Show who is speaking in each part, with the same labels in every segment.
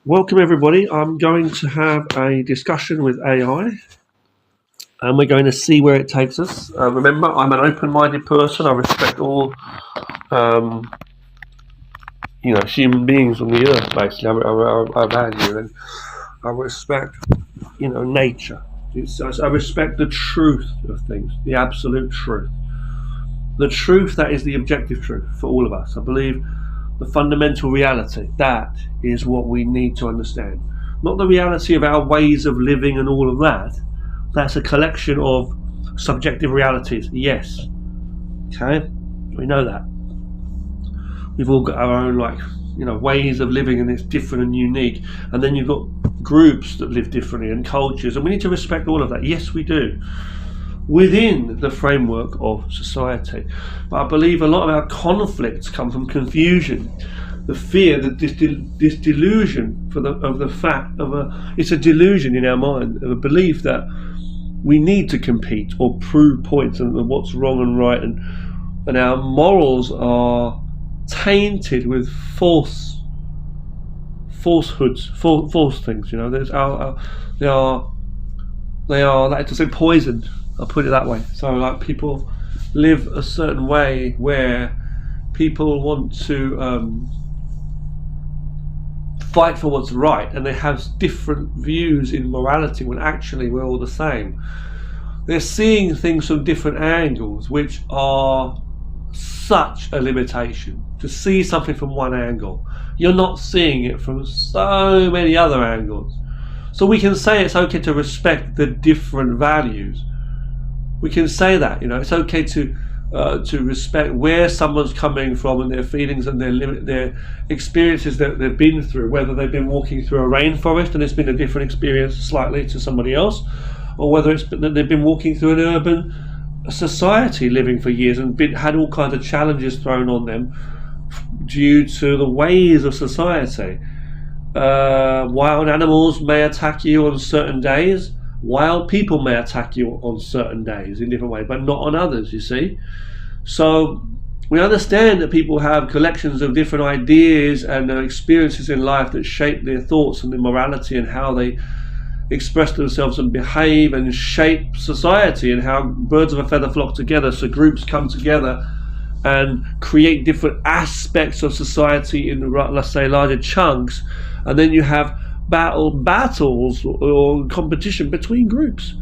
Speaker 1: Welcome, everybody. I'm going to have a discussion with AI, and we're going to see where it takes us. Remember, I'm an open-minded person. I respect all, um, human beings on the earth. Basically, I value and I respect, nature. I respect the truth of things, the absolute truth, the truth that is the objective truth for all of us. I believe the fundamental reality. That is what we need to understand. Not the reality of our ways of living and all of that. That's a collection of subjective realities. Yes. Okay? We know that. We've all got our own ways of living, and it's different and unique. And then you've got groups that live differently and cultures, and we need to respect all of that. Yes, we do. Within the framework of society. But I believe a lot of our conflicts come from confusion, the fear, this delusion of the fact of it's a delusion in our mind of a belief that we need to compete or prove points and what's wrong and right, and our morals are tainted with falsehoods, false things. They are like to say poisoned. I'll put it that way. So people live a certain way where people want to fight for what's right, and they have different views in morality when actually we're all the same. They're seeing things from different angles, which are such a limitation. To see something from one angle, you're not seeing it from so many other angles. So we can say it's okay to respect the different values. We can say that, it's okay to respect where someone's coming from and their feelings and their experiences that they've been through, whether they've been walking through a rainforest and it's been a different experience slightly to somebody else, or whether it's that they've been walking through an urban society living for years and had all kinds of challenges thrown on them due to the ways of society. Wild animals may attack you on certain days. Wild people may attack you on certain days in different ways, but not on others, you see. So we understand that people have collections of different ideas and experiences in life that shape their thoughts and their morality and how they express themselves and behave and shape society, and how birds of a feather flock together. So groups come together and create different aspects of society in, let's say, larger chunks, and then you have battles or competition between groups.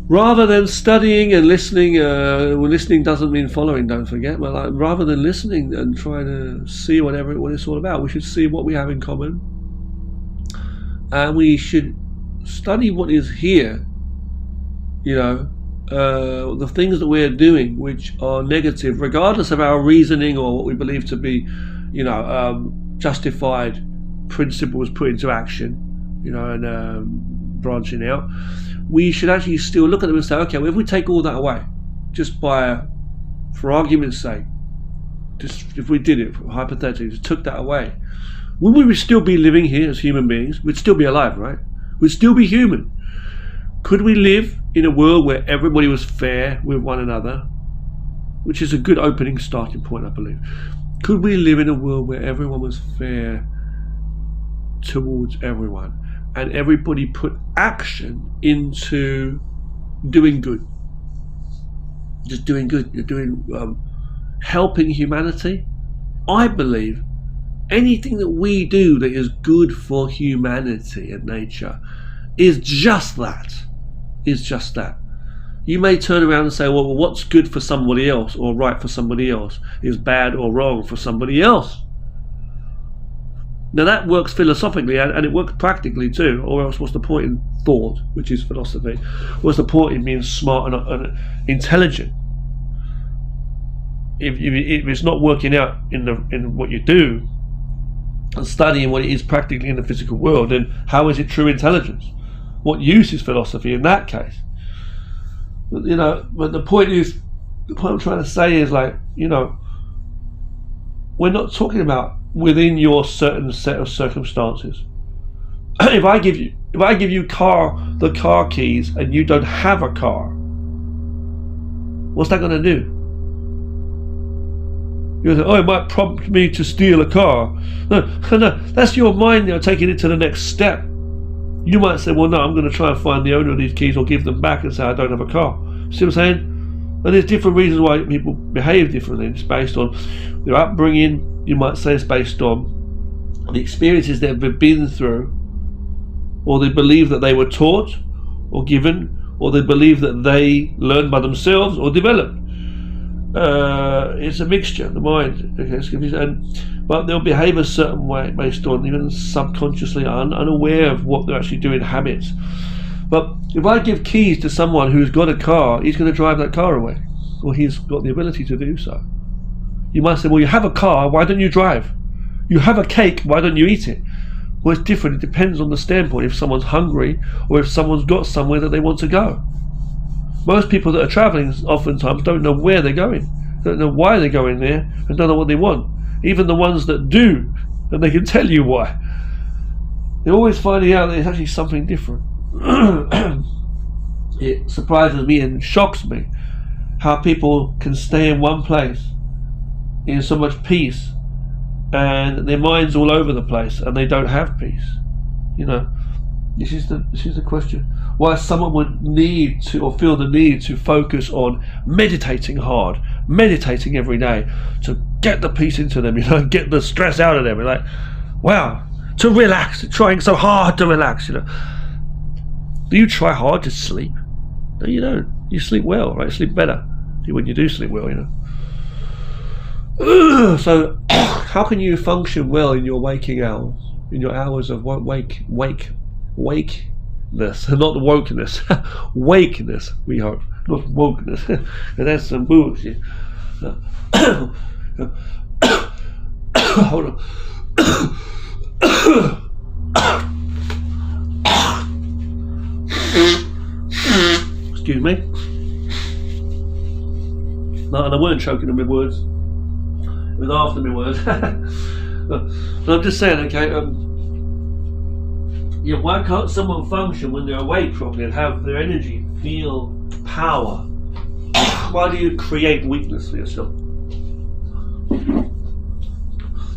Speaker 1: Rather than studying and listening, listening doesn't mean following, don't forget, but rather than listening and trying to see what it's all about, we should see what we have in common, and we should study what is here. The things that we're doing which are negative, regardless of our reasoning or what we believe to be justified principles put into action, and branching out, we should actually still look at them and say, okay, well, if we take all that away, just for argument's sake, just if we did it hypothetically, just took that away, would we still be living here as human beings? We'd still be alive, right? We'd still be human. Could we live in a world where everybody was fair with one another? Which is a good opening starting point, I believe. Could we live in a world where everyone was fair towards everyone, and everybody put action into doing good? Just doing good. You're doing helping humanity. I believe anything that we do that is good for humanity and nature is just that. You may turn around and say, well, what's good for somebody else or right for somebody else is bad or wrong for somebody else. Now that works philosophically, and it works practically too, or else what's the point in thought, which is philosophy? What's the point in being smart and intelligent? If it's not working out in what you do and studying what it is practically in the physical world, then how is it true intelligence? What use is philosophy in that case? But the point I'm trying to say is, we're not talking about within your certain set of circumstances. If I give you the car keys and you don't have a car, what's that going to do? You say, oh, it might prompt me to steal a car. No, that's your mind now taking it to the next step. You might say, well, no, I'm going to try and find the owner of these keys or give them back and say I don't have a car. See what I'm saying? And there's different reasons why people behave differently. It's based on their upbringing. You might say it's based on the experiences they've been through, or they believe that they were taught or given, or they believe that they learned by themselves or developed. It's a mixture, the mind. Okay, but they'll behave a certain way based on even subconsciously unaware of what they're actually doing, habits. But if I give keys to someone who's got a car, he's going to drive that car away, or he's got the ability to do so. You might say, well, you have a car, why don't you drive? You have a cake, why don't you eat it? Well, it's different. It depends on the standpoint. If someone's hungry or if someone's got somewhere that they want to go. Most people that are traveling oftentimes don't know where they're going, don't know why they're going there, and don't know what they want. Even the ones that do, and they can tell you why. They're always finding out that it's actually something different. It surprises me and shocks me how people can stay in one place in so much peace, and their mind's all over the place, and they don't have peace. You know, this is the question. Why someone would need to, or feel the need to, focus on meditating hard, meditating every day to get the peace into them, you know, get the stress out of them. You're like, wow, to relax, trying so hard to relax, you know. Do you try hard to sleep? No, you don't. You sleep well, right? Sleep better when you do sleep well, you know. So, how can you function well in your waking hours, in your hours of wakeness, not the wokeness, wakeness, we hope, not wokeness. And that's some bullshit. Hold on. Excuse me. No, and I weren't choking on my words. It was after my words. But I'm just saying, okay, yeah, why can't someone function when they're awake properly and have their energy, feel power? Why do you create weakness for yourself?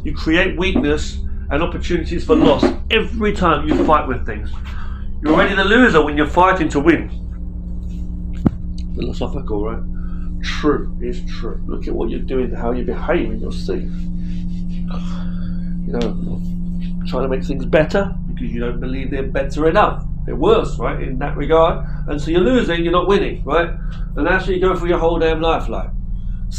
Speaker 1: You create weakness and opportunities for loss every time you fight with things. You're already the loser when you're fighting to win. Philosophical, right? True, it's true. Look at what you're doing, how you're behaving, you'll see. You know, trying to make things better because you don't believe they're better enough. They're worse, right, in that regard. And so you're losing, you're not winning, right? And that's what you go through your whole damn life like.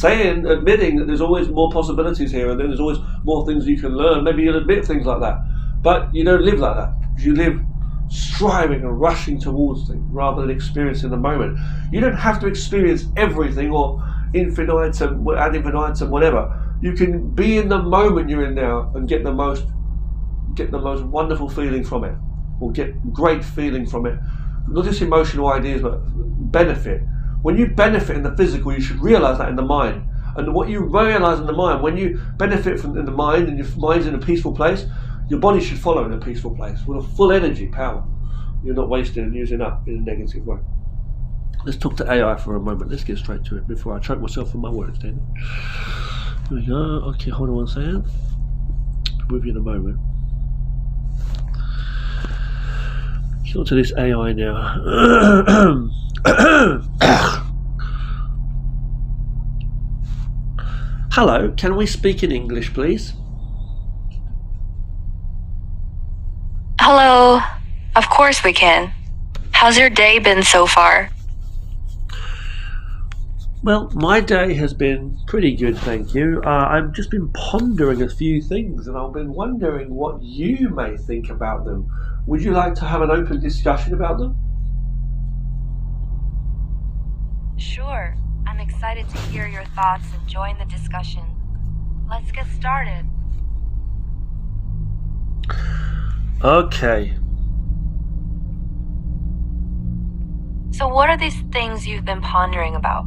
Speaker 1: Admitting that there's always more possibilities here and then there's always more things you can learn. Maybe you'll admit things like that. But you don't live like that. You live striving and rushing towards things rather than experiencing the moment. You don't have to experience everything or infinitum, ad infinitum, whatever. You can be in the moment you're in now and get the most wonderful feeling from it, or get great feeling from it. Not just emotional ideas, but benefit. When you benefit in the physical, you should realize that in the mind. And what you realize in the mind, when you benefit from in the mind and your mind's in a peaceful place, your body should follow in a peaceful place with a full energy, power. You're not wasting and using up in a negative way. Let's talk to AI for a moment. Let's get straight to it before I choke myself on my words, Daniel. Here we go. Okay, hold on one second. With you in a moment. Let's go to this AI now. Hello, can we speak in English, please?
Speaker 2: Hello. Of course we can. How's your day been so far?
Speaker 1: Well, my day has been pretty good, thank you. I've just been pondering a few things and I've been wondering what you may think about them. Would you like to have an open discussion about them?
Speaker 2: Sure. I'm excited to hear your thoughts and join the discussion. Let's get started.
Speaker 1: Okay.
Speaker 2: So what are these things you've been pondering about?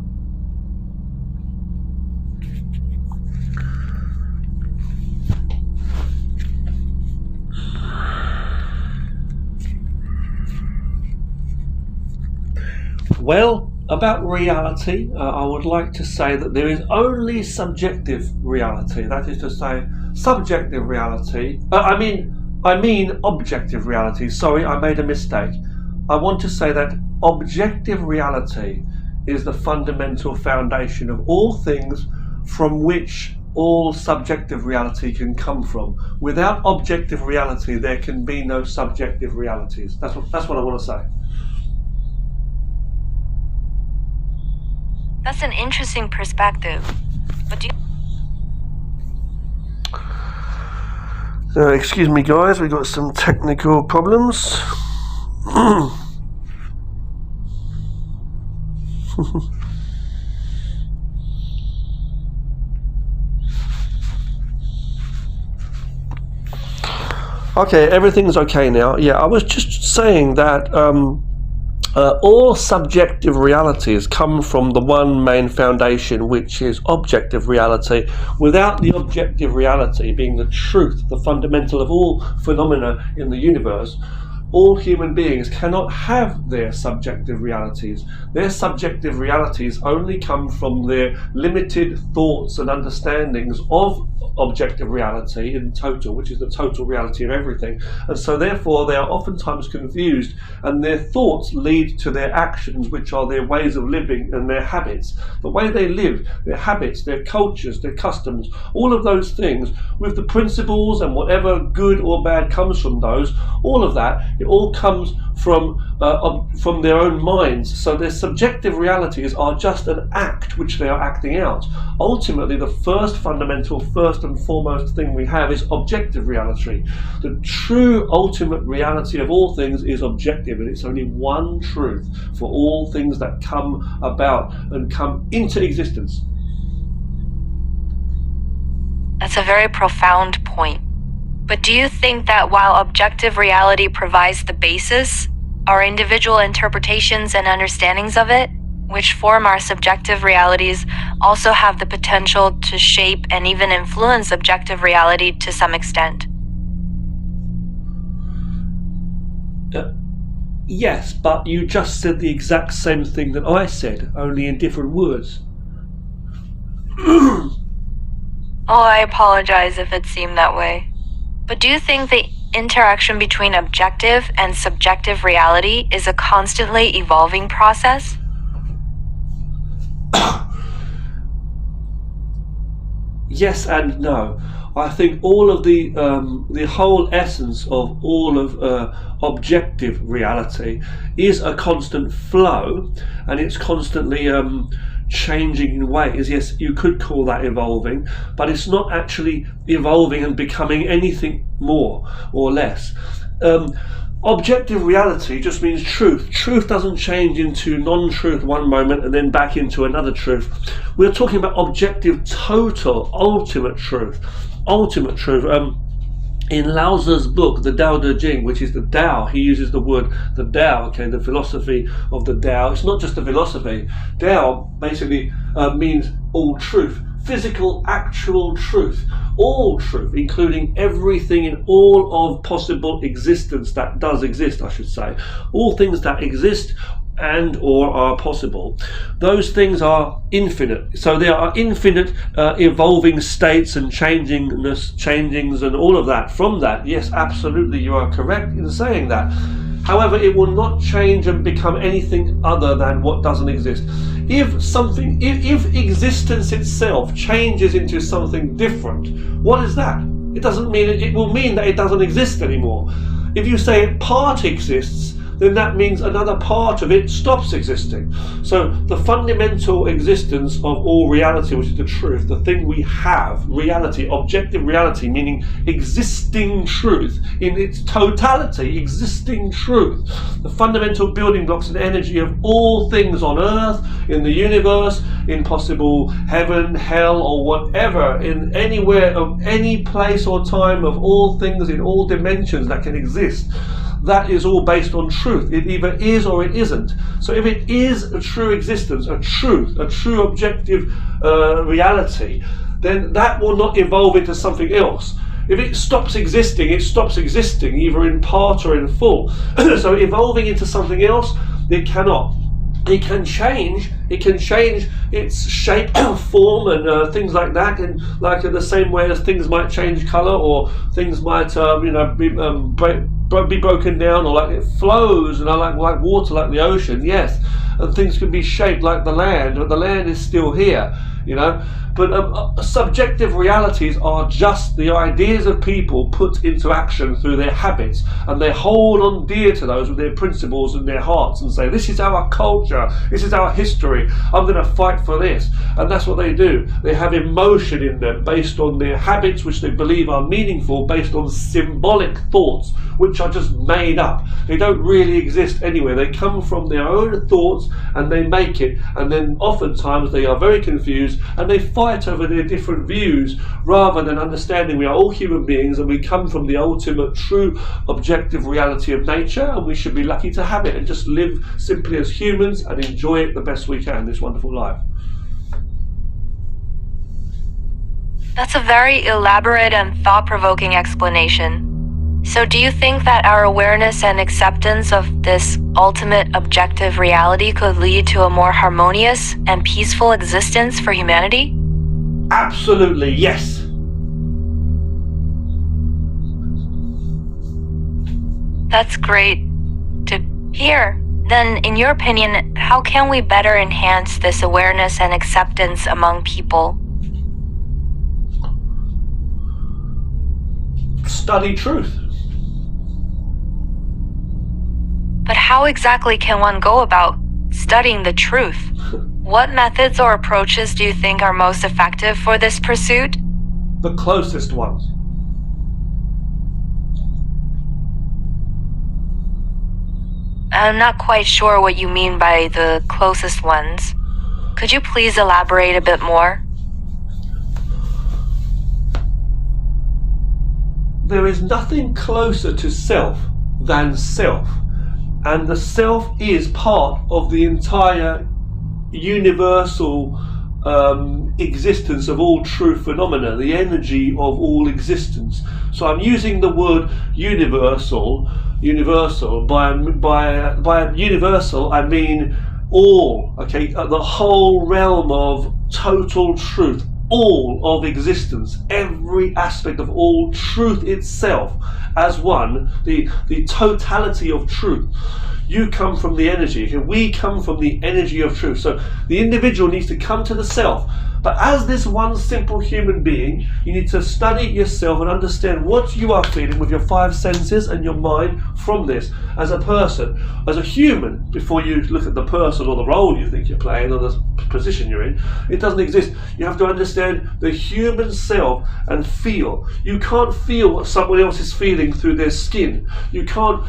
Speaker 1: Well, about reality, I would like to say that there is only subjective reality. That is to say, subjective reality. I mean objective reality. Sorry, I made a mistake. I want to say that objective reality is the fundamental foundation of all things from which all subjective reality can come from. Without objective reality, there can be no subjective realities. That's what I want to say.
Speaker 2: That's an interesting perspective. But do you...
Speaker 1: Excuse me, guys, we got some technical problems. Okay, everything's okay now. Yeah, I was just saying that all subjective realities come from the one main foundation, which is objective reality. Without the objective reality being the truth, the fundamental of all phenomena in the universe, all human beings cannot have their subjective realities. Their subjective realities only come from their limited thoughts and understandings of objective reality in total, which is the total reality of everything. And so therefore they are oftentimes confused, and their thoughts lead to their actions, which are their ways of living and their habits. The way they live, their habits, their cultures, their customs, all of those things, with the principles and whatever good or bad comes from those, all of that, it all comes from their own minds. So their subjective realities are just an act which they are acting out. Ultimately, the first and foremost thing we have is objective reality. The true ultimate reality of all things is objective, and it's only one truth for all things that come about and come into existence.
Speaker 2: That's a very profound point. But do you think that while objective reality provides the basis, our individual interpretations and understandings of it, which form our subjective realities, also have the potential to shape and even influence objective reality to some extent?
Speaker 1: Yes, but you just said the exact same thing that I said, only in different words.
Speaker 2: Oh, I apologize if it seemed that way. But do you think the interaction between objective and subjective reality is a constantly evolving process?
Speaker 1: Yes and no. I think all of the whole essence of all of objective reality is a constant flow, and it's constantly changing in ways. Yes, you could call that evolving, but it's not actually evolving and becoming anything more or less. Objective reality just means truth. Truth doesn't change into non-truth one moment and then back into another truth. We're talking about objective, total, ultimate truth. Ultimate truth. In Lao Tzu's book, the Tao Te Ching, which is the Tao, he uses the word the Tao, okay, the philosophy of the Tao. It's not just a philosophy. Tao basically means all truth, physical, actual truth, all truth, including everything in all of possible existence that does exist, I should say. All things that exist and or are possible. Those things are infinite. So there are infinite evolving states and changings and all of that. From that, yes, absolutely, you are correct in saying that. However, it will not change and become anything other than what doesn't exist. If existence itself changes into something different, what is that? It doesn't mean it will mean that it doesn't exist anymore. If you say part exists, then that means another part of it stops existing. So the fundamental existence of all reality, which is the truth, the thing we have, reality, objective reality, meaning existing truth in its totality, existing truth, the fundamental building blocks and energy of all things on earth, in the universe, in possible heaven, hell, or whatever, in anywhere of any place or time of all things in all dimensions that can exist. That is all based on truth. It either is or it isn't. So if it is a true existence, a truth, a true objective reality, then that will not evolve into something else. If it stops existing, it stops existing, either in part or in full. So evolving into something else, it cannot. it can change its shape, form, and things like that, and like in the same way as things might change color, or things might be broken down, or like it flows, and like water, like the ocean, yes, and things can be shaped like the land, but the land is still here, But subjective realities are just the ideas of people put into action through their habits, and they hold on dear to those with their principles in their hearts and say, this is our culture, this is our history, I'm going to fight for this. And that's what they do. They have emotion in them based on their habits, which they believe are meaningful, based on symbolic thoughts which are just made up. They don't really exist anywhere. They come from their own thoughts and they make it, and then oftentimes they are very confused and they fight over their different views, rather than understanding we are all human beings and we come from the ultimate true objective reality of nature, and we should be lucky to have it and just live simply as humans and enjoy it the best we can, this wonderful life.
Speaker 2: That's a very elaborate and thought-provoking explanation. So do you think that our awareness and acceptance of this ultimate objective reality could lead to a more harmonious and peaceful existence for humanity?
Speaker 1: Absolutely, yes.
Speaker 2: That's great to hear. Then, in your opinion, how can we better enhance this awareness and acceptance among people?
Speaker 1: Study truth.
Speaker 2: But how exactly can one go about studying the truth? What methods or approaches do you think are most effective for this pursuit?
Speaker 1: The closest ones.
Speaker 2: I'm not quite sure what you mean by the closest ones. Could you please elaborate a bit more?
Speaker 1: There is nothing closer to self than self. And the self is part of the entire universal existence of all true phenomena, the energy of all existence. So I'm using the word universal. By universal I mean all, okay, the whole realm of total truth, all of existence, every aspect of all truth itself as one, the totality of truth. You come from the energy, okay? We come from the energy of truth. So the individual needs to come to the self. But as this one simple human being, you need to study yourself and understand what you are feeling with your five senses and your mind from this as a person, as a human, before you look at the person or the role you think you're playing or the position you're in. It doesn't exist. You have to understand the human self and feel. You can't feel what someone else is feeling through their skin. You can't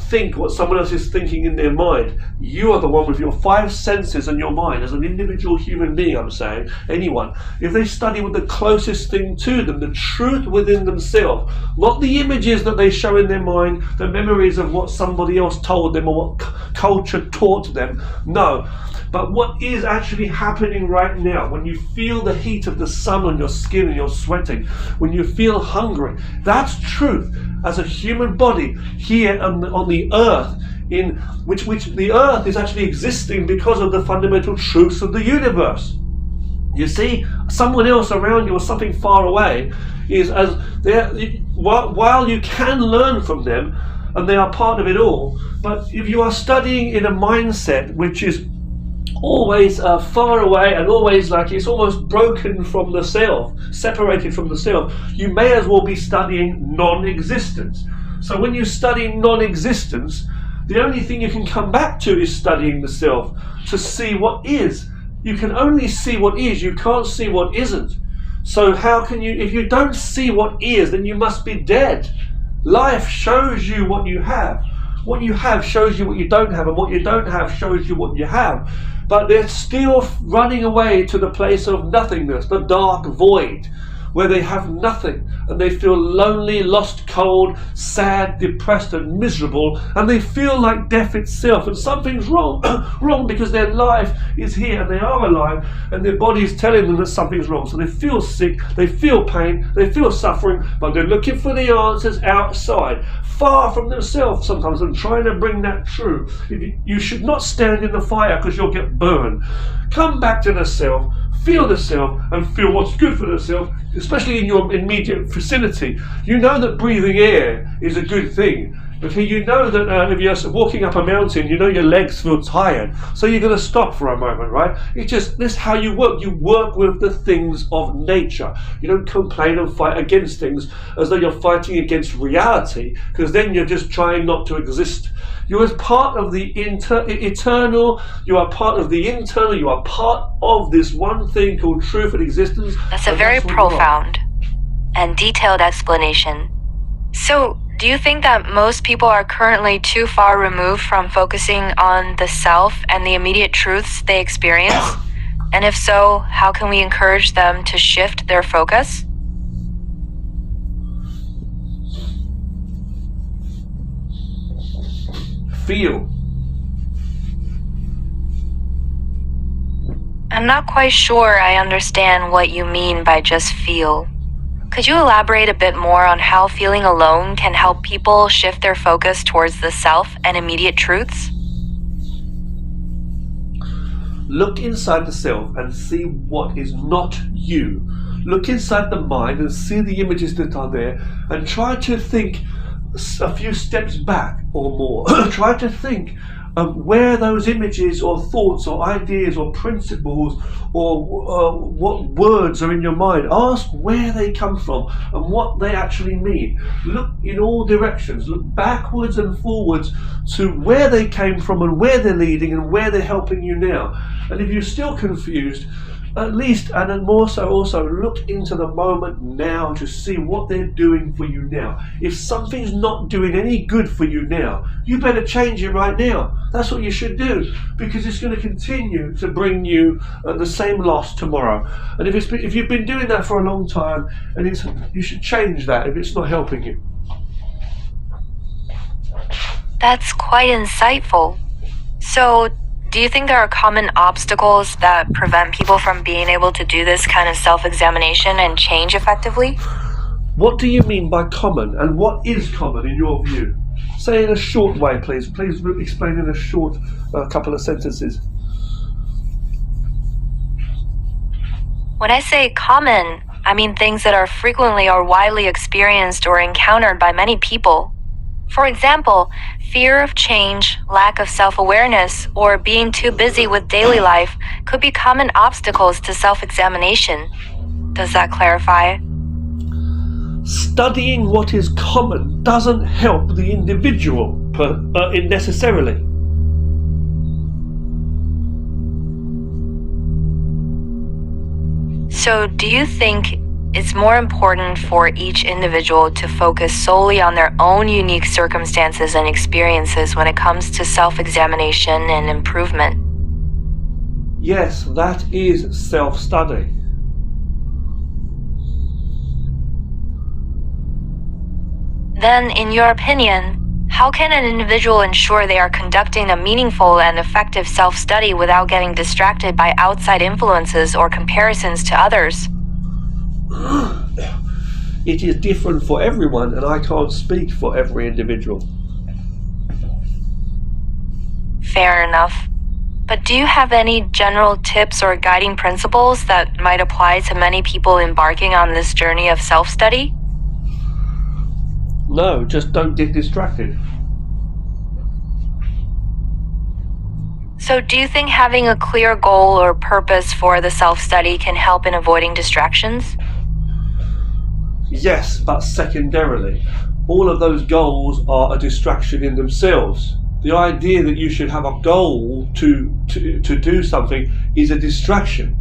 Speaker 1: think what someone else is thinking in their mind. You are the one with your five senses and your mind as an individual human being, I'm saying. Anyone, if they study with the closest thing to them, the truth within themselves, not the images that they show in their mind, the memories of what somebody else told them or what culture taught them, no, but what is actually happening right now, when you feel the heat of the sun on your skin and you're sweating, when you feel hungry, that's truth as a human body here on the earth, in which the earth is actually existing because of the fundamental truths of the universe. You see, someone else around you or something far away is as there. While you can learn from them, and they are part of it all, but if you are studying in a mindset which is always far away and always like it's almost broken from the self, separated from the self, you may as well be studying non-existence. So when you study non-existence, the only thing you can come back to is studying the self to see what is. You can only see what is, you can't see what isn't. So how can you, if you don't see what is, then you must be dead. Life shows you what you have. What you have shows you what you don't have, and what you don't have shows you what you have. But they're still running away to the place of nothingness, the dark void, where they have nothing and they feel lonely, lost, cold, sad, depressed and miserable, and they feel like death itself, and something's wrong wrong because their life is here and they are alive and their body is telling them that something's wrong. So they feel sick, they feel pain, they feel suffering, but they're looking for the answers outside, far from themselves sometimes, and trying to bring that true. You should not stand in the fire because you'll get burned. Come back to the self, feel the self, and feel what's good for the self, especially in your immediate vicinity. You know that breathing air is a good thing. Okay, you know that if you're walking up a mountain, you know your legs feel tired, so you're going to stop for a moment, right? It's just this is how you work. You work with the things of nature. You don't complain and fight against things as though you're fighting against reality, because then you're just trying not to exist. You're as part of the eternal, you are part of the internal, you are part of this one thing called truth and existence.
Speaker 2: That's a very profound and detailed explanation. So, do you think that most people are currently too far removed from focusing on the self and the immediate truths they experience? And if so, how can we encourage them to shift their focus?
Speaker 1: Feel.
Speaker 2: I'm not quite sure I understand what you mean by just feel. Could you elaborate a bit more on how feeling alone can help people shift their focus towards the self and immediate truths?
Speaker 1: Look inside the self and see what is not you. Look inside the mind and see the images that are there, and try to think a few steps back or more. Try to think of where those images or thoughts or ideas or principles or what words are in your mind. Ask where they come from and what they actually mean. Look in all directions. Look backwards and forwards to where they came from and where they're leading and where they're helping you now. And if you're still confused, at least, and then more so also, look into the moment now to see what they're doing for you now. If something's not doing any good for you now, you better change it right now. That's what you should do, because it's going to continue to bring you the same loss tomorrow. And if you've been doing that for a long time, and you should change that if it's not helping you.
Speaker 2: That's quite insightful. So, do you think there are common obstacles that prevent people from being able to do this kind of self-examination and change effectively?
Speaker 1: What do you mean by common, and what is common in your view? Say in a short way, please. Please explain in a short couple of sentences.
Speaker 2: When I say common, I mean things that are frequently or widely experienced or encountered by many people. For example, fear of change, lack of self-awareness, or being too busy with daily life could be common obstacles to self-examination. Does that clarify?
Speaker 1: Studying what is common doesn't help the individual necessarily.
Speaker 2: So, do you think it's more important for each individual to focus solely on their own unique circumstances and experiences when it comes to self-examination and improvement?
Speaker 1: Yes, that is self-study.
Speaker 2: Then, in your opinion, how can an individual ensure they are conducting a meaningful and effective self-study without getting distracted by outside influences or comparisons to others?
Speaker 1: It is different for everyone, and I can't speak for every individual.
Speaker 2: Fair enough. But do you have any general tips or guiding principles that might apply to many people embarking on this journey of self-study?
Speaker 1: No, just don't get distracted.
Speaker 2: So do you think having a clear goal or purpose for the self-study can help in avoiding distractions?
Speaker 1: Yes, but secondarily. All of those goals are a distraction in themselves. The idea that you should have a goal to do something is a distraction.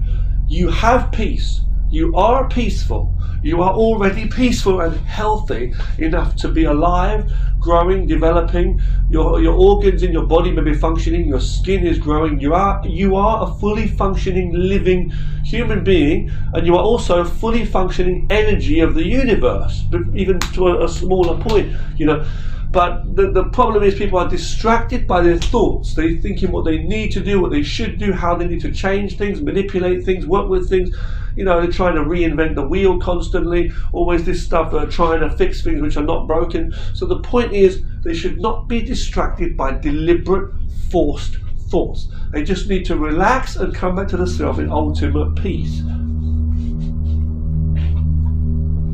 Speaker 1: You have peace. You are peaceful. You are already peaceful and healthy enough to be alive, growing, developing. Your organs in your body may be functioning. Your skin is growing. You are a fully functioning, living human being, and you are also a fully functioning energy of the universe, even to a smaller point, you know. But the problem is people are distracted by their thoughts. They're thinking what they need to do, what they should do, how they need to change things, manipulate things, work with things. You know, they're trying to reinvent the wheel constantly, always this stuff, trying to fix things which are not broken. So the point is, they should not be distracted by deliberate, forced thoughts. They just need to relax and come back to the self in ultimate peace.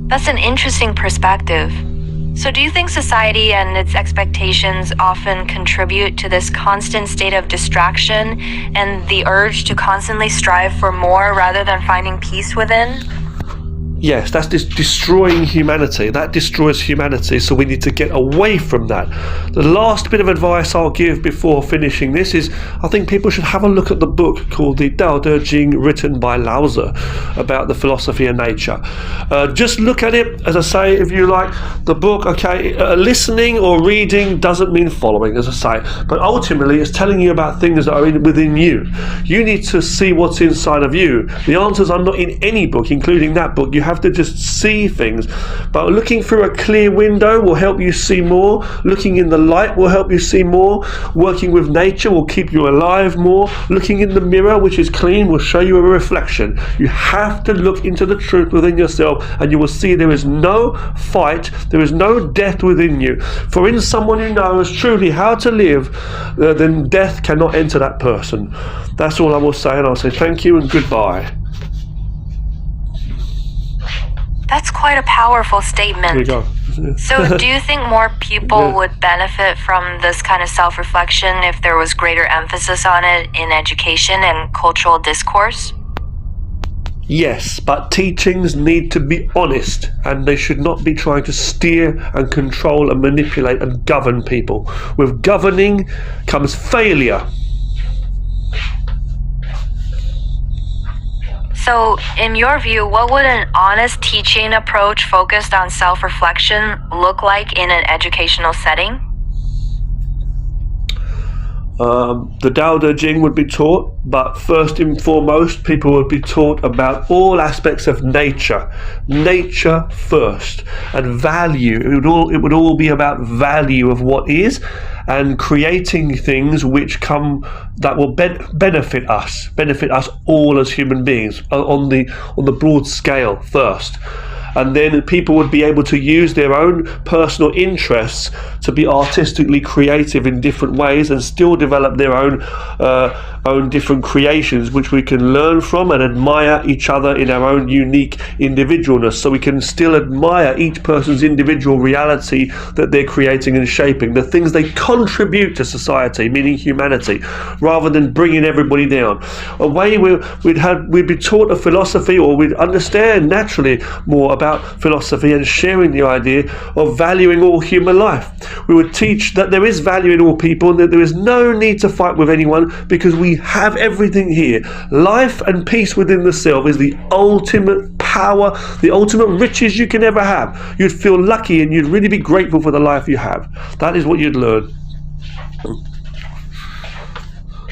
Speaker 2: That's an interesting perspective. So do you think society and its expectations often contribute to this constant state of distraction and the urge to constantly strive for more rather than finding peace within?
Speaker 1: Yes, that's destroying humanity. That destroys humanity, so we need to get away from that. The last bit of advice I'll give before finishing this is, I think people should have a look at the book called the Tao Te Ching, written by Lao Tzu, about the philosophy of nature. Just look at it. As I say, if you like the book, okay, listening or reading doesn't mean following, as I say, but ultimately it's telling you about things that are within you. You need to see what's inside of you. The answers are not in any book, including that book. You have to just see things, but looking through a clear window will help you see more. Looking in the light will help you see more. Working with nature will keep you alive more. Looking in the mirror, which is clean, will show you a reflection. You have to look into the truth within yourself, and you will see there is no fight, there is no death within you. For in someone who knows truly how to live, then death cannot enter that person. That's all I will say, and I'll say thank you and goodbye.
Speaker 2: That's quite a powerful statement.
Speaker 1: There you go.
Speaker 2: So do you think more people
Speaker 1: Yeah.
Speaker 2: would benefit from this kind of self-reflection if there was greater emphasis on it in education and cultural discourse?
Speaker 1: Yes, but teachings need to be honest, and they should not be trying to steer and control and manipulate and govern people. With governing comes failure.
Speaker 2: So, in your view, what would an honest teaching approach focused on self-reflection look like in an educational setting?
Speaker 1: The Tao Te Ching would be taught, but first and foremost, people would be taught about all aspects of nature. Nature first, and value. It would all be about value of what is, and creating things which that will benefit us all as human beings on the broad scale first. And then people would be able to use their own personal interests to be artistically creative in different ways and still develop their own different creations, which we can learn from and admire each other in our own unique individualness. So we can still admire each person's individual reality that they're creating and shaping, the things they contribute to society, meaning humanity, rather than bringing everybody down. A way we'd be taught a philosophy, or we'd understand naturally more about philosophy and sharing the idea of valuing all human life. We would teach that there is value in all people and that there is no need to fight with anyone because we have everything here. Life and peace within the self is the ultimate power, the ultimate riches you can ever have. You'd feel lucky and you'd really be grateful for the life you have. That is what you'd learn.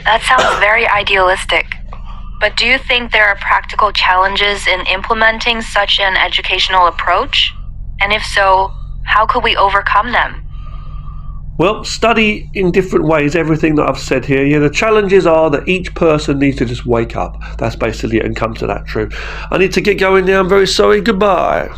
Speaker 2: That sounds very idealistic. But do you think there are practical challenges in implementing such an educational approach? And if so, how could we overcome them?
Speaker 1: Well, study in different ways everything that I've said here. Yeah, the challenges are that each person needs to just wake up. That's basically it, and come to that truth. I need to get going now. I'm very sorry. Goodbye.